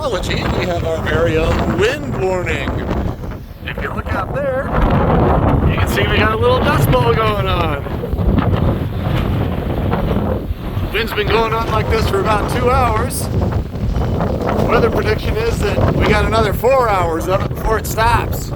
meteorology, we have our very own wind warning. If you look out there, you can see we got a little dust bowl going on. The wind's been going on like this for about 2 hours. Weather prediction is that we got another 4 hours of it before it stops.